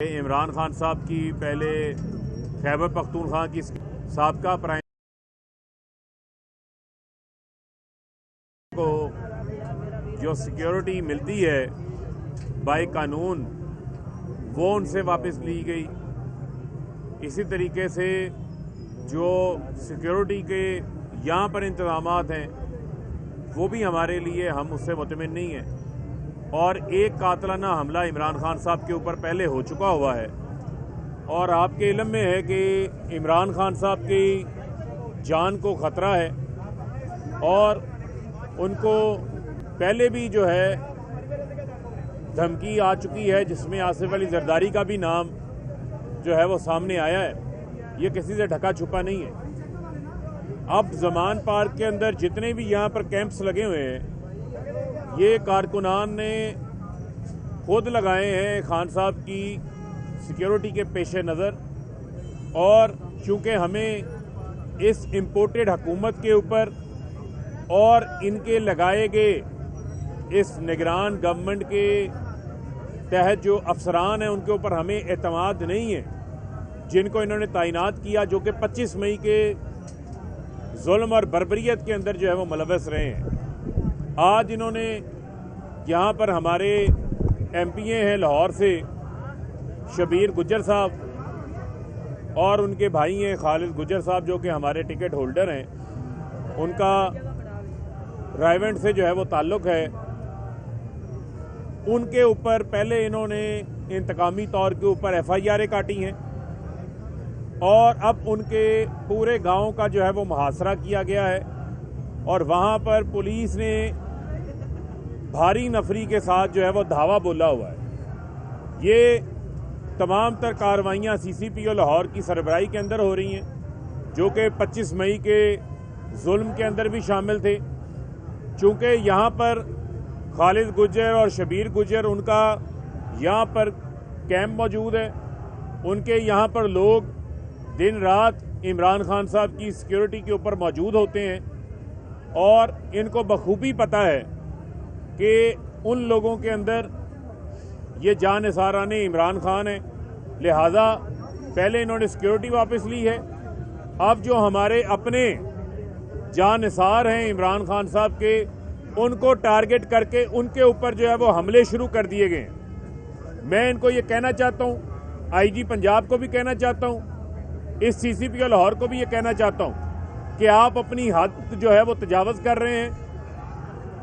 عمران خان صاحب کی پہلے خیبر پختونخوا کی سابقہ پرائم کو جو سیکیورٹی ملتی ہے بائی قانون وہ ان سے واپس لی گئی. اسی طریقے سے جو سیکیورٹی کے یہاں پر انتظامات ہیں وہ بھی ہمارے لیے ہم اس سے مطمئن نہیں ہیں. اور ایک قاتلانہ حملہ عمران خان صاحب کے اوپر پہلے ہو چکا ہوا ہے اور آپ کے علم میں ہے کہ عمران خان صاحب کی جان کو خطرہ ہے اور ان کو پہلے بھی جو ہے دھمکی آ چکی ہے جس میں آصف علی زرداری کا بھی نام جو ہے وہ سامنے آیا ہے. یہ کسی سے ڈھکا چھپا نہیں ہے. اب زمان پارک کے اندر جتنے بھی یہاں پر کیمپس لگے ہوئے ہیں یہ کارکنان نے خود لگائے ہیں خان صاحب کی سیکیورٹی کے پیش نظر. اور چونکہ ہمیں اس امپورٹڈ حکومت کے اوپر اور ان کے لگائے گئے اس نگران گورنمنٹ کے تحت جو افسران ہیں ان کے اوپر ہمیں اعتماد نہیں ہے جن کو انہوں نے تعینات کیا جو کہ 25 مئی کے ظلم اور بربریت کے اندر جو ہے وہ ملوث رہے ہیں. آج انہوں نے یہاں پر ہمارے ایم پی اے ہیں لاہور سے شبیر گجر صاحب اور ان کے بھائی ہیں خالد گجر صاحب جو کہ ہمارے ٹکٹ ہولڈر ہیں. ان کا رائیونٹ سے جو ہے وہ تعلق ہے. ان کے اوپر پہلے انہوں نے انتقامی طور کے اوپر ایف آئی آریں کاٹی ہیں اور اب ان کے پورے گاؤں کا جو ہے وہ محاصرہ کیا گیا ہے اور وہاں پر پولیس نے بھاری نفری کے ساتھ جو ہے وہ دھاوا بولا ہوا ہے. یہ تمام تر کارروائیاں سی سی پی او لاہور کی سربراہی کے اندر ہو رہی ہیں جو کہ 25 مئی کے ظلم کے اندر بھی شامل تھے. چونکہ یہاں پر خالد گجر اور شبیر گجر ان کا یہاں پر کیمپ موجود ہے. ان کے یہاں پر لوگ دن رات عمران خان صاحب کی سیکیورٹی کے اوپر موجود ہوتے ہیں اور ان کو بخوبی پتہ ہے کہ ان لوگوں کے اندر یہ جان نثاران عمران خان ہے. لہذا پہلے انہوں نے سیکیورٹی واپس لی ہے. اب جو ہمارے اپنے جان نثار ہیں عمران خان صاحب کے ان کو ٹارگٹ کر کے ان کے اوپر جو ہے وہ حملے شروع کر دیے گئے ہیں. میں ان کو یہ کہنا چاہتا ہوں, آئی جی پنجاب کو بھی کہنا چاہتا ہوں, اس سی سی پی او لاہور کو بھی یہ کہنا چاہتا ہوں کہ آپ اپنی حد جو ہے وہ تجاوز کر رہے ہیں.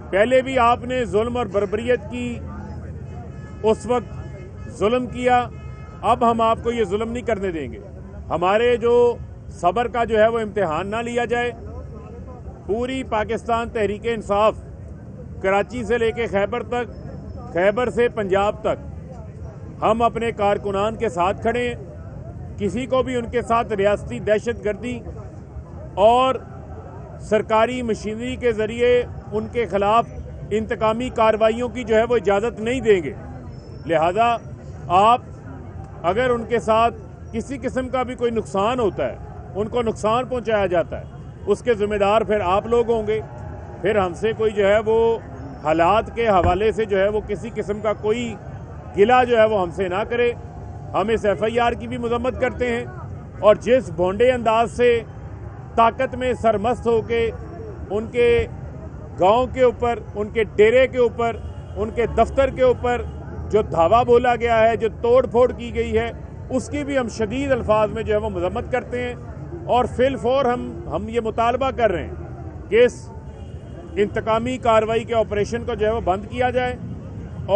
پہلے بھی آپ نے ظلم اور بربریت کی اس وقت ظلم کیا, اب ہم آپ کو یہ ظلم نہیں کرنے دیں گے. ہمارے جو صبر کا جو ہے وہ امتحان نہ لیا جائے. پوری پاکستان تحریک انصاف کراچی سے لے کے خیبر تک, خیبر سے پنجاب تک ہم اپنے کارکنان کے ساتھ کھڑے ہیں. کسی کو بھی ان کے ساتھ ریاستی دہشت گردی اور سرکاری مشینری کے ذریعے ان کے خلاف انتقامی کارروائیوں کی جو ہے وہ اجازت نہیں دیں گے. لہذا آپ اگر ان کے ساتھ کسی قسم کا بھی کوئی نقصان ہوتا ہے, ان کو نقصان پہنچایا جاتا ہے, اس کے ذمہ دار پھر آپ لوگ ہوں گے. پھر ہم سے کوئی جو ہے وہ حالات کے حوالے سے جو ہے وہ کسی قسم کا کوئی گلہ جو ہے وہ ہم سے نہ کرے. ہم اس ایف آئی آر کی بھی مذمت کرتے ہیں اور جس بھونڈے انداز سے طاقت میں سرمست ہو کے ان کے گاؤں کے اوپر, ان کے ڈیرے کے اوپر, ان کے دفتر کے اوپر جو دھاوا بولا گیا ہے, جو توڑ پھوڑ کی گئی ہے, اس کی بھی ہم شدید الفاظ میں جو ہے وہ مذمت کرتے ہیں. اور فی الفور ہم یہ مطالبہ کر رہے ہیں کہ اس انتقامی کارروائی کے آپریشن کو جو ہے وہ بند کیا جائے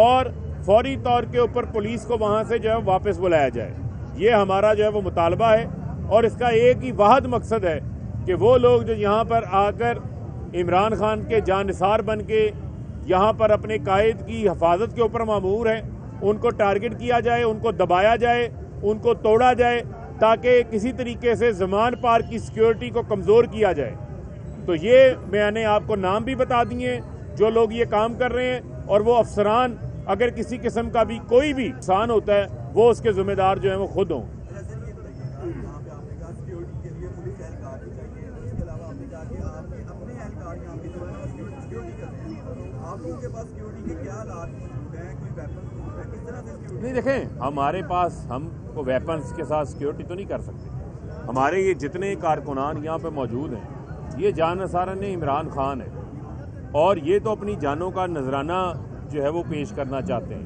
اور فوری طور کے اوپر پولیس کو وہاں سے جو ہے واپس بلایا جائے. یہ ہمارا جو ہے وہ مطالبہ ہے اور اس کا ایک ہی واحد مقصد ہے کہ وہ لوگ جو یہاں پر آ کر عمران خان کے جان نثار بن کے یہاں پر اپنے قائد کی حفاظت کے اوپر مامور ہیں ان کو ٹارگٹ کیا جائے, ان کو دبایا جائے, ان کو توڑا جائے تاکہ کسی طریقے سے زمان پار کی سیکیورٹی کو کمزور کیا جائے. تو یہ میں نے آپ کو نام بھی بتا دیے جو لوگ یہ کام کر رہے ہیں اور وہ افسران اگر کسی قسم کا بھی کوئی بھی نقصان ہوتا ہے وہ اس کے ذمہ دار جو ہیں وہ خود ہوں. آپ لوگوں کے پاس سیکیورٹی کے کیا حالات موجود ہیں؟ کوئی نہیں دیکھیں, ہمارے پاس ہم کو ویپنز کے ساتھ سیکیورٹی تو نہیں کر سکتے. ہمارے یہ جتنے کارکنان یہاں پہ موجود ہیں یہ جان نثار نے عمران خان ہے, اور یہ تو اپنی جانوں کا نذرانہ جو ہے وہ پیش کرنا چاہتے ہیں.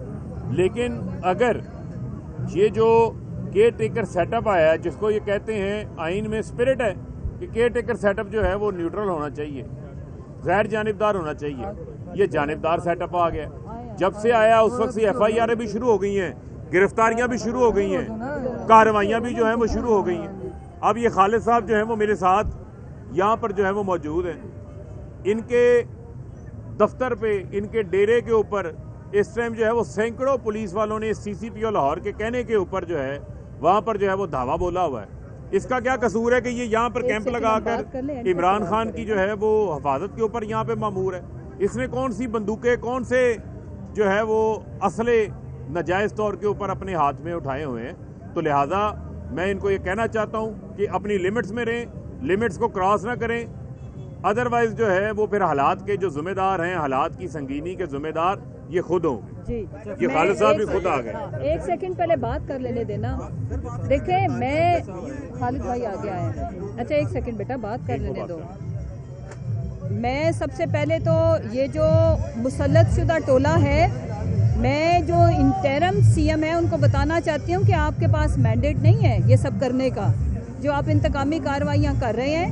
لیکن اگر یہ جو کیئر ٹیکر سیٹ اپ آیا ہے, جس کو یہ کہتے ہیں آئین میں اسپرٹ ہے کہ کیئر ٹیکر سیٹ اپ جو ہے وہ نیوٹرل ہونا چاہیے, غیر جانبدار ہونا چاہیے, یہ جانبدار سیٹ اپ آ گیا. جب سے آیا اس وقت سے ایف آئی آریں بھی شروع ہو گئی ہیں, گرفتاریاں بھی شروع ہو گئی ہیں, کارروائیاں بھی جو ہیں وہ شروع ہو گئی ہیں. اب یہ خالد صاحب جو ہیں وہ میرے ساتھ یہاں پر جو ہے وہ موجود ہیں. ان کے دفتر پہ, ان کے ڈیرے کے اوپر اس ٹائم جو ہے وہ سینکڑوں پولیس والوں نے سی سی پی او لاہور کے کہنے کے اوپر جو ہے وہاں پر جو ہے وہ دھاوا بولا ہوا ہے. اس کا کیا قصور ہے کہ یہ یہاں پر کیمپ لگا کر عمران خان کی جو ہے وہ حفاظت کے اوپر یہاں پہ مامور ہے؟ اس نے کون سی بندوقیں, کون سے جو ہے وہ اسلحے ناجائز طور کے اوپر اپنے ہاتھ میں اٹھائے ہوئے ہیں؟ تو لہٰذا میں ان کو یہ کہنا چاہتا ہوں کہ اپنی لمٹس میں رہیں, لمٹس کو کراس نہ کریں. ادروائز جو ہے وہ پھر حالات کے جو ذمہ دار ہیں, حالات کی سنگینی کے ذمہ دار یہ خود ہوں گے. جی, یہ خالد صاحب بھی خود آ گئے. ایک سیکنڈ پہلے بات کر لینے دینا. دیکھیں, میں خالد بھائی آگے آئے ہیں. اچھا ایک سیکنڈ بیٹا بات کر لینے دو. میں سب سے پہلے تو یہ جو مسلط شدہ ٹولہ ہے, میں جو انٹرم سی ایم ہے ان کو بتانا چاہتی ہوں کہ آپ کے پاس مینڈیٹ نہیں ہے یہ سب کرنے کا جو آپ انتقامی کارروائیاں کر رہے ہیں.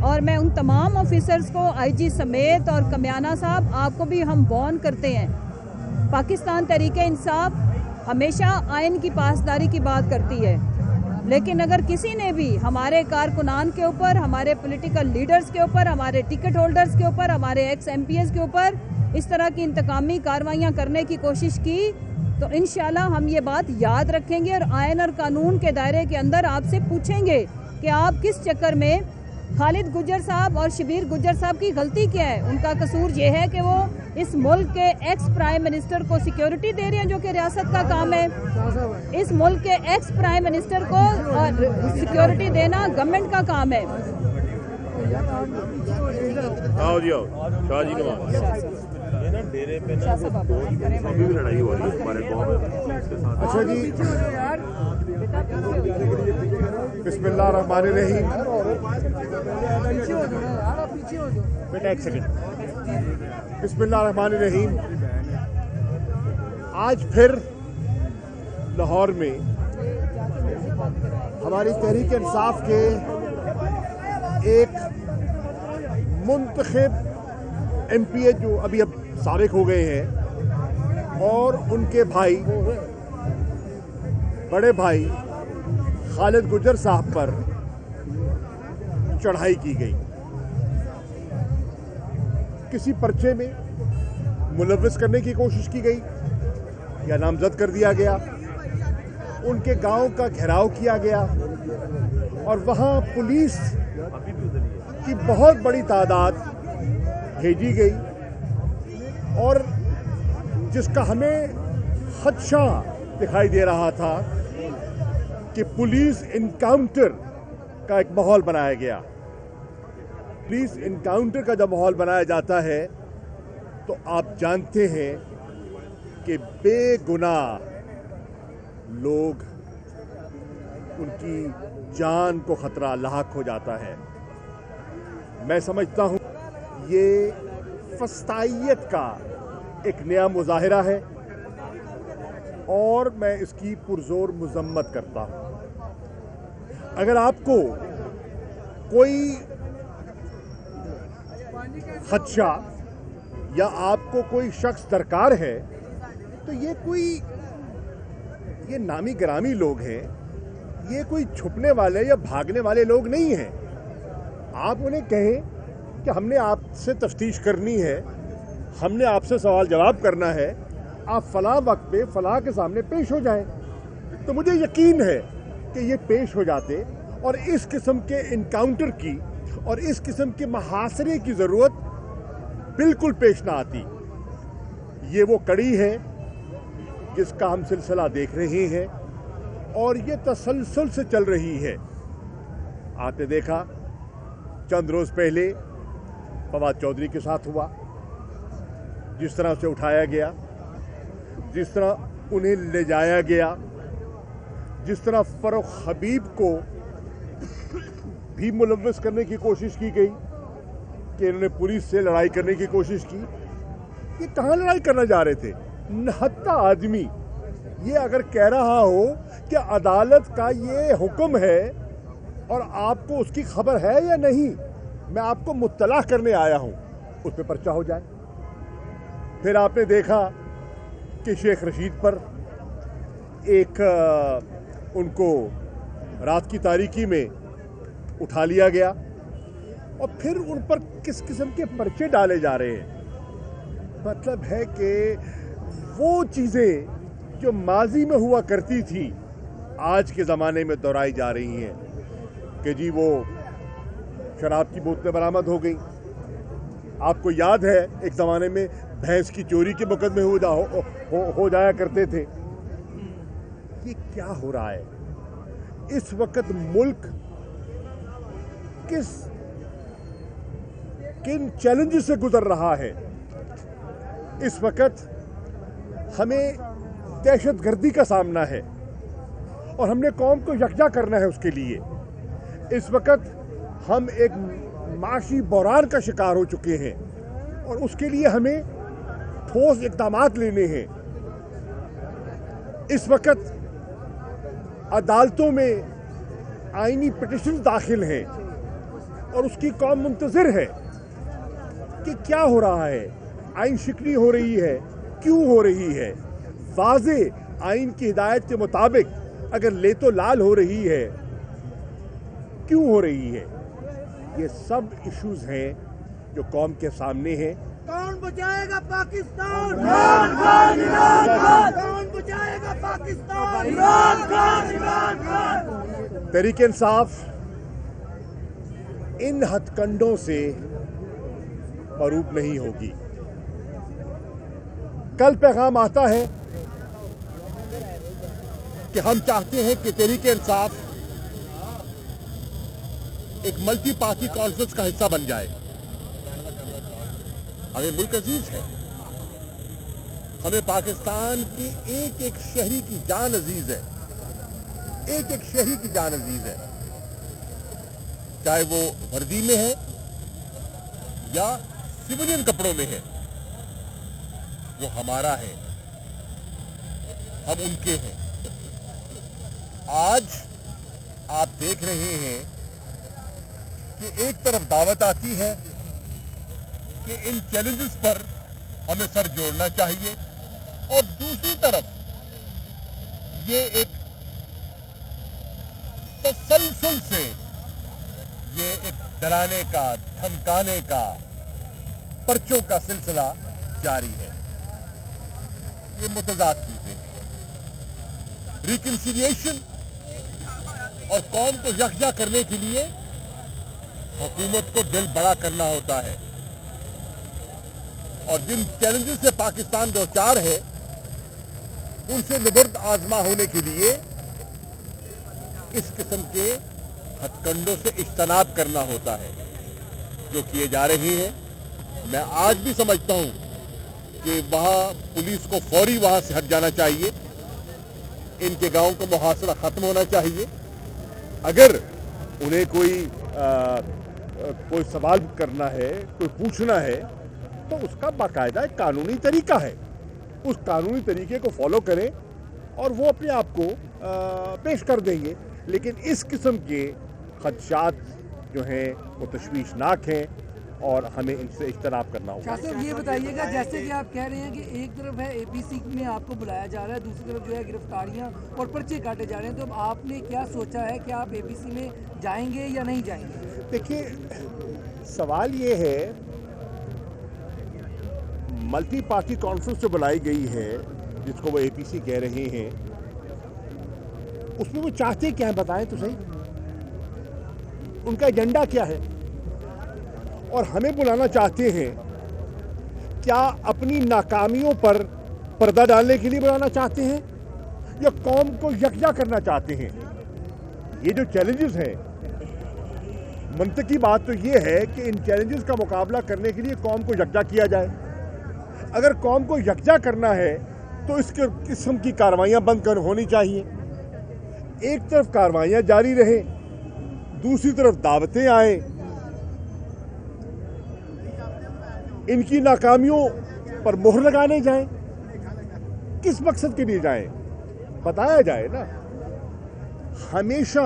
اور میں ان تمام آفیسرز کو, آئی جی سمیت اور کمیانہ صاحب, آپ کو بھی ہم وارن کرتے ہیں. پاکستان تحریک انصاف ہمیشہ آئین کی پاسداری کی بات کرتی ہے, لیکن اگر کسی نے بھی ہمارے کارکنان کے اوپر, ہمارے پولیٹیکل لیڈرز کے اوپر, ہمارے ٹکٹ ہولڈرز کے اوپر, ہمارے ایکس ایم پی ایز کے اوپر اس طرح کی انتقامی کارروائیاں کرنے کی کوشش کی تو انشاءاللہ ہم یہ بات یاد رکھیں گے اور آئین اور قانون کے دائرے کے اندر آپ سے پوچھیں گے کہ آپ کس چکر میں خالد گجر صاحب اور شبیر گجر صاحب کی غلطی کیا ہے. ان کا قصور یہ ہے کہ وہ اس ملک کے ایکس پرائم منسٹر کو سیکیورٹی دے رہے ہیں جو کہ ریاست کا کام ہے. اس ملک کے ایکس پرائم منسٹر کو سیکیورٹی دینا گورنمنٹ کا کام ہے. اچھا جی, بسم اللہ الرحمن الرحیم. بیٹا ایک سیکنڈ. بسم اللہ الرحمن الرحیم. آج پھر لاہور میں ہماری تحریک انصاف کے ایک منتخب ایم پی اے جو ابھی اب سابق ہو گئے ہیں اور ان کے بھائی, بڑے بھائی خالد گجر صاحب پر چڑھائی کی گئی. کسی پرچے میں ملوث کرنے کی کوشش کی گئی یا نامزد کر دیا گیا. ان کے گاؤں کا گھیراؤ کیا گیا اور وہاں پولیس کی بہت بڑی تعداد بھیجی گئی, اور جس کا ہمیں خدشہ دکھائی دے رہا تھا کہ پولیس انکاؤنٹر کا ایک ماحول بنایا گیا. پولیس انکاؤنٹر کا جب ماحول بنایا جاتا ہے تو آپ جانتے ہیں کہ بے گناہ لوگ, ان کی جان کو خطرہ لاحق ہو جاتا ہے. میں سمجھتا ہوں یہ فسطائیت کا ایک نیا مظاہرہ ہے اور میں اس کی پرزور مذمت کرتا ہوں. اگر آپ کو کوئی خدشہ یا آپ کو کوئی شخص درکار ہے تو یہ نامی گرامی لوگ ہیں, یہ کوئی چھپنے والے یا بھاگنے والے لوگ نہیں ہیں. آپ انہیں کہیں کہ ہم نے آپ سے تفتیش کرنی ہے, ہم نے آپ سے سوال جواب کرنا ہے, آپ فلاں وقت پہ فلاں کے سامنے پیش ہو جائیں. تو مجھے یقین ہے کہ یہ پیش ہو جاتے اور اس قسم کے انکاؤنٹر کی اور اس قسم کے محاصرے کی ضرورت بالکل پیش نہ آتی. یہ وہ کڑی ہے جس کا ہم سلسلہ دیکھ رہے ہیں اور یہ تسلسل سے چل رہی ہے. آپ نے دیکھا چند روز پہلے فواد چودھری کے ساتھ ہوا, جس طرح سے اٹھایا گیا. जिस तरह उन्हें ले जाया गया, जिस तरह फरूख हबीब को भी मुलव्वस करने की कोशिश की गई कि इन्होंने पुलिस से लड़ाई करने की कोशिश की। ये कहाँ लड़ाई करना जा रहे थे? निहत्था आदमी ये अगर कह रहा हो कि अदालत का ये हुक्म है और आपको उसकी खबर है या नहीं, मैं आपको मुत्तला करने आया हूं, उस पर पर्चा हो जाए। फिर आपने देखा कि शेख रशीद पर एक उनको रात की तारीकी में उठा लिया गया और फिर उन पर किस किस्म के पर्चे डाले जा रहे हैं। मतलब है कि वो चीज़ें जो माजी में हुआ करती थी आज के ज़माने में दोहराई जा रही हैं कि जी वो शराब की बोतलें बरामद हो गई। आपको याद है एक ज़माने में भैंस की चोरी के मुकदमे हो जाया करते थे। ये क्या हो रहा है? इस वक्त मुल्क किन चैलेंजेस से गुजर रहा है? इस वक्त हमें दहशतगर्दी का सामना है और हमने कौम को यकजा करना है उसके लिए। इस वक्त हम एक माशी बहरान का शिकार हो चुके हैं और उसके लिए हमें ठोस इक़दामात लेने हैं। इस वक्त अदालतों में आईनी पिटिशन दाखिल हैं और उसकी कौम मुंतज़िर है कि क्या हो रहा है। आइन शिकनी हो रही है, क्यों हो रही है? वाज़े आइन की हिदायत के मुताबिक अगर ले तो लाल हो रही है, क्यों हो रही है? ये सब इश्यूज हैं जो कौम के सामने हैं। कौन बचाएगा पाकिस्तान? कौन बचाएगा पाकिस्तान? तहरीक इंसाफ इन हथकंडों से मरूब नहीं होगी। कल पैगाम आता है कि हम चाहते हैं कि तहरीक इंसाफ एक मल्टी पार्टी कॉन्फ्रेंस का हिस्सा बन जाए। हमें मुल्क अजीज है, हमें पाकिस्तान की एक एक शहरी की जान अजीज है, एक एक शहरी की जान अजीज है, चाहे वो वर्दी में है या सिविलियन कपड़ों में है। वो हमारा है, हम उनके हैं। आज आप देख रहे हैं कि एक तरफ दावत आती है कि इन चैलेंजेस पर हमें सर जोड़ना चाहिए और दूसरी तरफ ये एक तसलसल से ये एक डराने का, धमकाने का, पर्चों का सिलसिला जारी है। ये मुतजाद चीजें हैं। रिकंसिलिएशन और कौम को यकजा करने के लिए हुकूमत को दिल बड़ा करना होता है और जिन चैलेंजेस से पाकिस्तान दो चार है उनसे निबर्द आजमा होने के लिए इस किस्म के हथकंडों से इज्तनाब करना होता है जो किए जा रहे हैं। मैं आज भी समझता हूं कि वहां पुलिस को फौरी वहां से हट जाना चाहिए, इनके गांव का मुहासरा खत्म होना चाहिए। अगर उन्हें कोई सवाल करना है, कोई पूछना है तो उसका बाकायदा एक कानूनी तरीका है, उस कानूनी तरीके को फॉलो करें और वो अपने आप को पेश कर देंगे। लेकिन इस किस्म के खदशात जो हैं वो तशवीशनाक हैं और हमें इनसे इज्तनाब करना होगा। शाह साहब ये बताइएगा, जैसे कि आप कह रहे हैं कि एक तरफ है एपीसी में आपको बुलाया जा रहा है, दूसरी तरफ जो है गिरफ्तारियां और पर्चे काटे जा रहे हैं, तो अब आपने क्या सोचा है कि आप एपीसी में जाएंगे या नहीं जाएंगे? देखिए, सवाल ये है, मल्टी पार्टी कॉन्फ्रेंस जो बुलाई गई है जिसको वो एपीसी कह रहे हैं, उसमें वो चाहते क्या है बताएं तो सही, उनका एजेंडा क्या है? और हमें बुलाना चाहते हैं क्या अपनी नाकामियों पर पर्दा डालने के लिए बुलाना चाहते हैं या कौम को यकजा करना चाहते हैं? ये जो चैलेंजेस हैं, मंतकी बात तो ये है कि इन चैलेंजेस का मुकाबला करने के लिए कौम को यकजा किया जाए। अगर कौम को यकजा करना है तो इस किस्म की कार्रवाइयां बंद होनी चाहिए। एक तरफ कार्रवाइयां जारी रहे, दूसरी तरफ दावतें आए, इनकी नाकामियों पर मोहर लगाने जाएं, किस मकसद के लिए जाएं, बताया जाए ना। हमेशा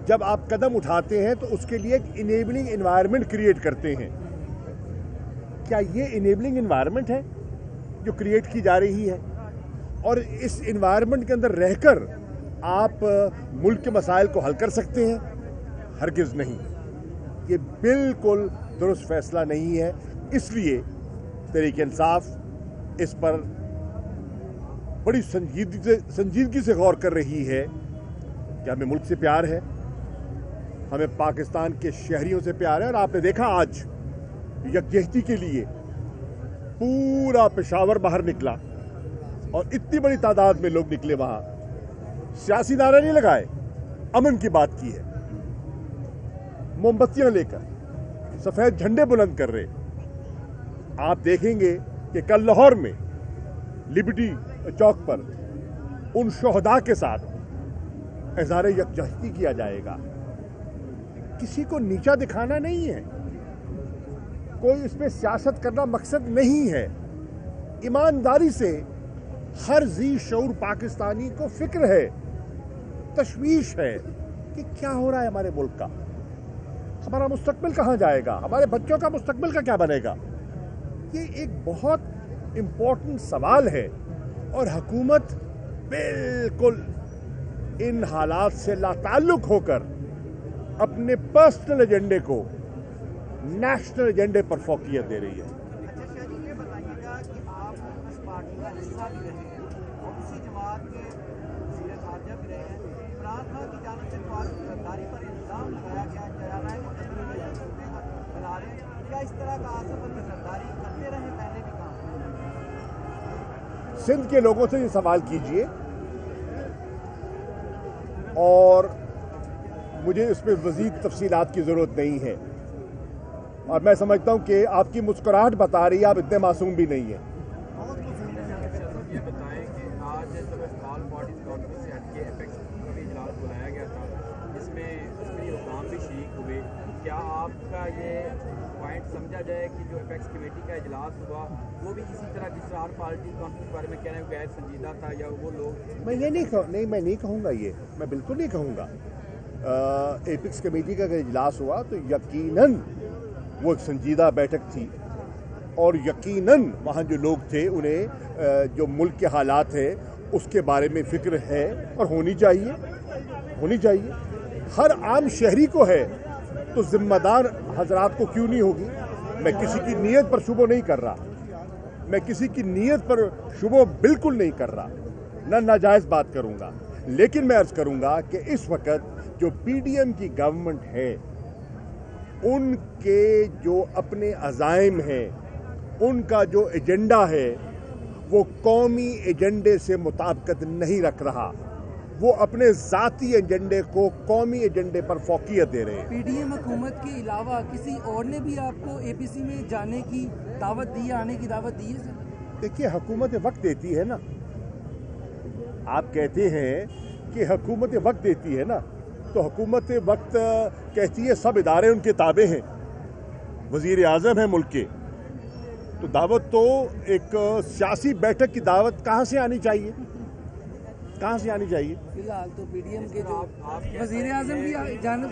जब आप कदम उठाते हैं तो उसके लिए एक इनेबलिंग एनवायरनमेंट क्रिएट करते हैं। क्या ये इनेबलिंग एनवायरनमेंट है जो क्रिएट की जा रही है? और इस एनवायरनमेंट के अंदर रहकर आप मुल्क के मसाइल को हल कर सकते हैं? हरगिज़ नहीं। ये बिल्कुल दुरुस्त फैसला नहीं है। इसलिए तहरीक इंसाफ इस पर बड़ी संजीदगी से गौर कर रही है कि हमें मुल्क से प्यार है, हमें पाकिस्तान के शहरियों से प्यार है। और आपने देखा आज यकजहती के लिए पूरा पेशावर बाहर निकला और इतनी बड़ी तादाद में लोग निकले वहां। सियासी नारा नहीं लगाए, अमन की बात की है, मोमबत्तियां लेकर, सफेद झंडे बुलंद कर रहे। आप देखेंगे कि कल लाहौर में लिबर्टी चौक पर उन शोहदा के साथ इज़हार यकजहती किया जाएगा। किसी को नीचा दिखाना नहीं है, कोई इसमें सियासत करना मकसद नहीं है। ईमानदारी से हर जी शऊर पाकिस्तानी को फिक्र है, तशवीश है कि क्या हो रहा है हमारे मुल्क का, हमारा मुस्तकबिल कहाँ जाएगा, हमारे बच्चों का मुस्तकबिल का क्या बनेगा। ये एक बहुत इम्पोर्टेंट सवाल है और हुकूमत बिल्कुल इन हालात से लाताल्लुक होकर अपने पर्सनल एजेंडे को नेशनल एजेंडे पर फोकियत दे रही है। अच्छा शादी, ये बताइएगा कि आप इस पार्टी का हिस्सा भी रहे हैं और उसी जमात के वज़ीर ख़ारजा भी रहे हैं। इमरान खान की जानिब से तो आपकी गद्दारी पर इल्ज़ाम लगाया गया जा रहा है कि बना रहे हैं। क्या इस तरह का आसफ की गद्दारी करते रहे पहले भी काम? सिंध के लोगों से ये सवाल कीजिए और मुझे इस पर मज़ीद तफसीलात की ज़रूरत नहीं है। और मैं समझता हूं कि आपकी मुस्कुराहट बता रही है आप इतने मासूम भी नहीं हैं। ये बताएं कि आज जब स्मॉल बॉडीज कॉन्फ्रेंस से हटके एपेक्स का भी इजलास बुलाया गया था, जिसमें अस्करी हुकाम भी शरीक हुए। क्या आपका ये पॉइंट समझा जाए कि जो एपेक्स कमेटी का इजलास हुआ वो भी इसी तरह जिस तरह पार्टी कॉन्फ्रेंस के बारे में कह रहे हैं गैर संजीदा था, या वो लोग? मैं नहीं कहूँगा, ये मैं बिल्कुल नहीं कहूँगा। एपेक्स कमेटी का अगर इजलास हुआ तो यकीनन वो एक संजीदा बैठक थी और यकीनन वहाँ जो लोग थे उन्हें जो मुल्क के हालात हैं उसके बारे में फ़िक्र है और होनी चाहिए। हर आम शहरी को है तो ज़िम्मेदार हजरात को क्यों नहीं होगी। मैं किसी की नीयत पर शुबो नहीं कर रहा, मैं किसी की नीयत पर शुबो बिल्कुल नहीं कर रहा, ना नाजायज़ बात करूँगा। लेकिन मैं अर्ज़ करूँगा कि इस वक्त जो PDM की गवर्नमेंट है उनके जो अपने अज़ाइम हैं, उनका जो एजेंडा है वो कौमी एजेंडे से मुताबिकत नहीं रख रहा। वो अपने ज़ाती एजेंडे को कौमी एजेंडे पर फोकियत दे रहे हैं। PDM हुकूमत के अलावा किसी और ने भी आपको APC में जाने की दावत दी है, आने की दावत दी है? देखिए, हुकूमत वक्त देती है ना। आप कहते हैं कि हुकूमत वक्त देती है ना, तो हुकूमत वक्त कहती है सब इदारे उनके ताबे हैं, वज़ीर आज़म है मुल्क के, तो दावत तो एक सियासी बैठक की दावत कहाँ से आनी चाहिए? फिलहाल तो PDM के जो वज़ीर आज़म की जानिब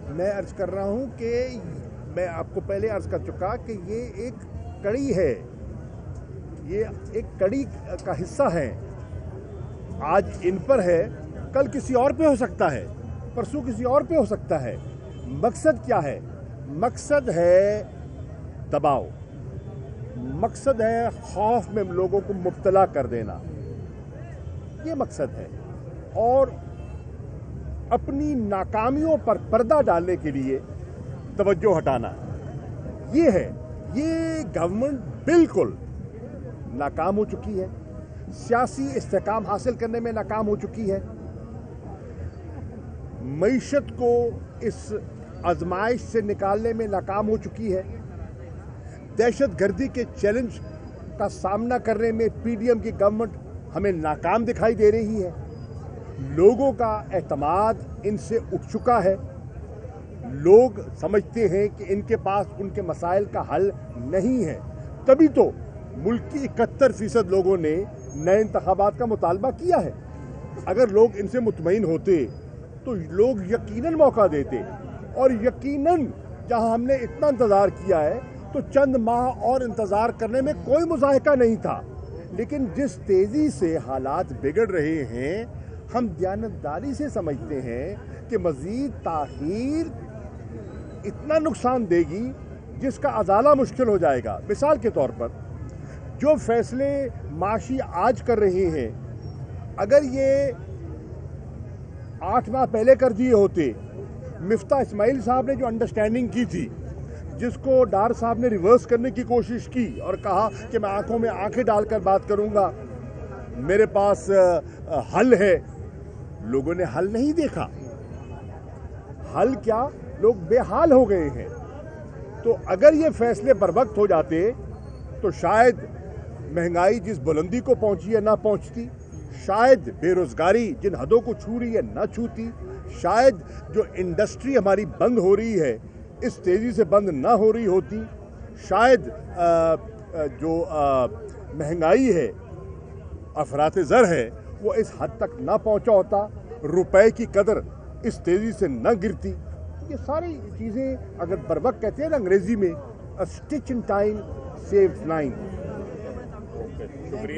मैं अर्ज कर रहा हूं कि मैं आपको पहले अर्ज कर चुका कि ये एक कड़ी है, ये एक कड़ी का हिस्सा है। आज इन पर है, कल किसी और पे हो सकता है, परसों किसी और पे हो सकता है। मकसद क्या है? मकसद है दबाव, मकसद है खौफ में लोगों को मुब्तला कर देना, ये मकसद है। और अपनी नाकामियों पर पर्दा डालने के लिए तवज्जो हटाना, ये है। ये गवर्नमेंट बिल्कुल नाकाम हो चुकी है। सियासी इस्तेहकाम हासिल करने में नाकाम हो चुकी है, मईशत को इस आजमाइश से निकालने में नाकाम हो चुकी है, दहशतगर्दी के चैलेंज का सामना करने में पीडीएम की गवर्नमेंट हमें नाकाम दिखाई दे रही है। लोगों का एतमाद इनसे उठ चुका है। लोग समझते हैं कि इनके पास उनके मसाइल का हल नहीं है। तभी तो मुल्क की 71% लोगों ने नए इंतखाबात का मुतालबा किया है। अगर लोग इनसे मुतमईन होते तो लोग यकीनन मौका देते, और यकीनन जहां हमने इतना इंतज़ार किया है तो चंद माह और इंतज़ार करने में कोई मुज़ाहिका नहीं था। लेकिन जिस तेज़ी से हालात बिगड़ रहे हैं, हम दयानतदारी से समझते हैं कि मज़ीद ताख़ीर इतना नुकसान देगी जिसका अजाला मुश्किल हो जाएगा। मिसाल के तौर पर जो फैसले माशी आज कर रहे हैं, अगर ये 8 माह पहले कर दिए होते, मिफ्ता इस्माइल साहब ने जो अंडरस्टैंडिंग की थी, जिसको डार साहब ने रिवर्स करने की कोशिश की और कहा कि मैं आंखों में आंखें डालकर बात करूंगा, मेरे पास हल है, लोगों ने हल नहीं देखा। हल क्या, लोग बेहाल हो गए हैं। तो अगर ये फैसले बर वक्त हो जाते तो शायद महंगाई जिस बुलंदी को पहुंची है ना पहुंचती, शायद बेरोजगारी जिन हदों को छू रही है ना छूती, शायद जो इंडस्ट्री हमारी बंद हो रही है इस तेज़ी से बंद ना हो रही होती, शायद जो महंगाई है, अफरात ज़र है, वो इस हद तक ना पहुंचा होता, रुपए की कदर इस तेज़ी से न गिरती। ये सारी चीज़ें अगर बर वक्त कहते हैं ना अंग्रेज़ी में, अ स्टिच इन टाइम सेव्स 9। शुक्रिया।